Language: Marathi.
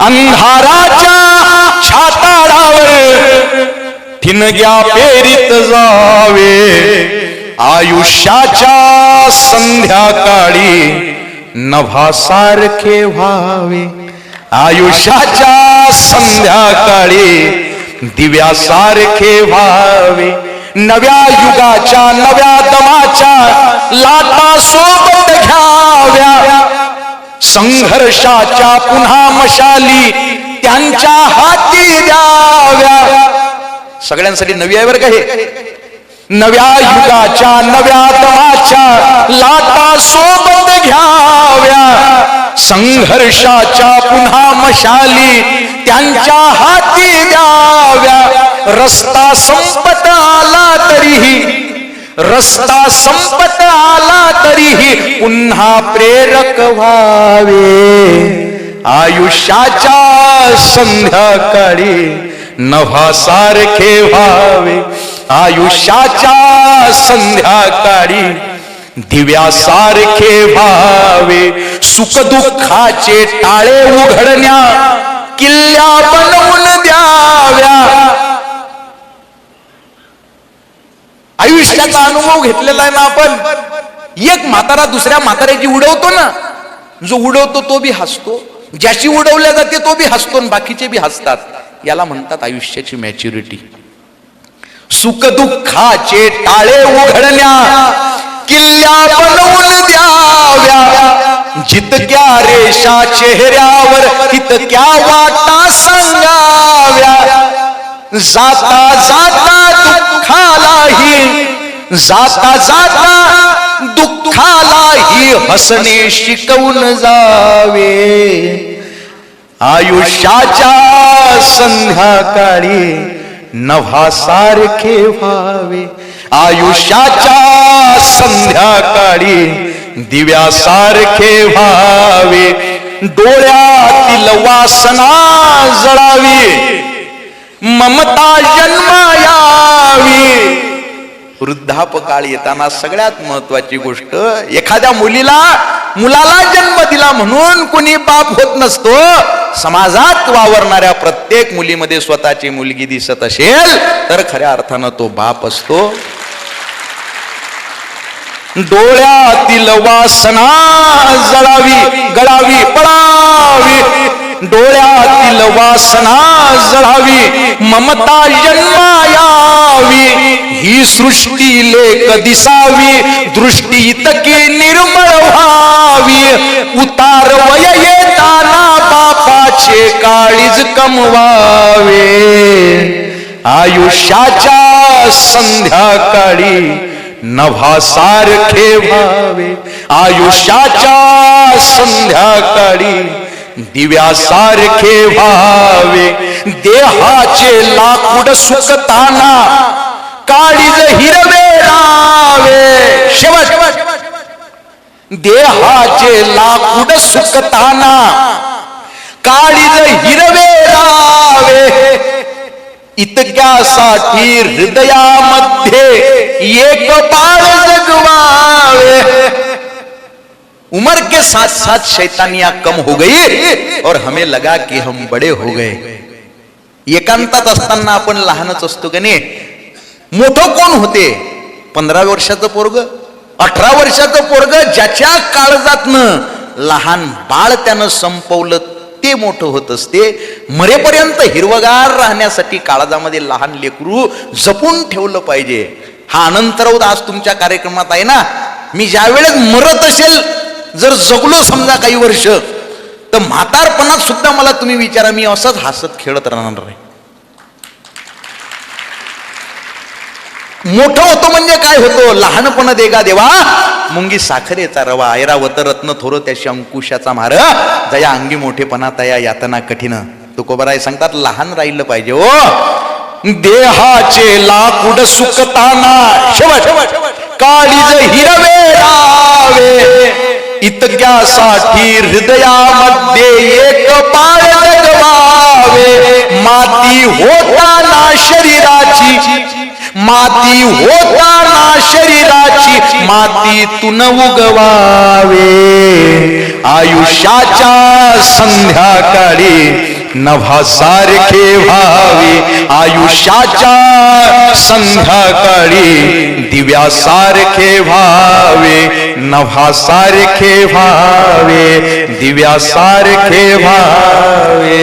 अंधाराच्या छाताडावर ठिणग्या पेरीत जावे, आयुष्याच्या संध्याकाळी नभासारखे व्हावे, आयुष्याच्या संध्याकाळी दिव्यासारखे व्हावे, नव्या युगाच्या नव्या दमाच्या लाटा सोबत घ्याव्या, संघर्षाच्या पुन्हा मशाली त्यांच्या हाती द्याव्या. सगळ्यांसाठी नवी आहे बरं का हे. नव्या युगाच्या नव्या दमाच्या लाटा सोबत घ्याव्या, संघर्षाच्या पुन्हा मशाली त्यांच्या हाती द्याव्या. रस्ता संपत आला तरीही, रस्ता संपत आला तरीही पुन्हा प्रेरक व्हावे, आयुष्याच्या संध्याकाळी नभासारखे व्हावे, आयुष्याच्या संध्याकाळी दिव्यासारखे व्हावे. सुखदुःखाचे टाळे उघडण्या किल्ल्या बनवून द्याव्या. आयुष्याचा अनुभव घेतलेला आहे ना आपण. एक म्हातारा दुसऱ्या म्हाताऱ्याची उडवतो ना, जो उडवतो तो बी हसतो, ज्याची उडवल्या जाते तो बी हसतो आणि बाकीचे बी हसतात. याला म्हणतात आयुष्याची मॅच्युरिटी. सुखदुःखाचे टाळे उघडण्या किल्ल्या बनवून द्याव्या, जितक्या रेषा चेहऱ्यावर तितक्या वाटा सांगाव्या. जाता जाता दुःखालाही, जाता जाता दुःखालाही हसणे शिकवून जावे, आयुष्याच्या संध्याकाळी नभासारखे व्हावे, आयुष्याच्या संध्याकाळी दिव्यासारखे व्हावे. डोळ्यातील वासना जळावी, ममता जन्मायावी. वृद्धापकाळ येताना सगळ्यात महत्वाची गोष्ट, एखाद्या मुलाला जन्म दिला म्हणून कुणी बाप होत नसतो. समाजात वावरणाऱ्या प्रत्येक मुलीमध्ये स्वतःची मुलगी दिसत असेल तर खऱ्या अर्थानं तो बाप असतो. डोळ्यातील वासना जळावी, गळावी, पळावी, डोळ्यातील वासना जळावी, ममता जन्मायावी. ही सृष्टी लेक दिसावी, दृष्टी इतकी निर्मळ व्हावी. उतार वय येताना बापाचे काळीज कमवावे, आयुष्याच्या संध्याकाळी नभासारखे व्हावे, आयुष्याच्या संध्याकाळी दिव्यासारखे व्हावे. देहाचे लाकूड सुकताना काळीज हिरवे रावे, शेवट देहाचे लाकूड सुकताना काळीज हिरवे रावे. इतक्यासाठी हृदयामध्ये एक बाळ जगवावे. उम्र के साथ साथ शैतानियां कम हो गई और हमें लगा कि हम बड़े हो गए. एकांतात असताना आपण लहानच असतो का नाही. मोठं कोण होते? 15 वर्षाचं पोरग, 18 वर्षाचं पोरग, ज्याच्या काळजातनं लहान बाळ त्यानं संपवलं ते मोठं होत असते. मरेपर्यंत हिरवगार राहण्यासाठी काळजामध्ये लहान लेकरू जपून ठेवलं पाहिजे. हा अनंतरवध आज तुमच्या कार्यक्रमात आहे ना. मी ज्या वेळेस मरत असेल, जर जगलो समजा काही वर्ष, तर म्हातारपणात सुद्धा मला तुम्ही विचारा, मी असंच हसत खेळत राहणार आहे. मोठं होतो म्हणजे काय होतो? लहानपण देगा देवा मुंगी साखरेचा रवा, ऐरावत रत्न थोर त्याशी अंकुशाचा मार, जया अंगी मोठेपणा तया यातना कठीण. तुकोबाराय सांगतात लहान राहिलं पाहिजे. ओ देहाचे लाकूड सुकताना काळीज हिरवे रावे. इतक्यासाठी हृदयामध्ये एक बाळ जगवावे. माती होताना शरीराची, माती होताना शरीराची मातीतून उगवावे. आयुष्याच्या संध्याकाळी नभासारखे व्हावे आयुष्याच्या संध्याकाळी दिव्यासारखे व्हावे नभासारखे व्हावे दिव्यासारखे व्हावे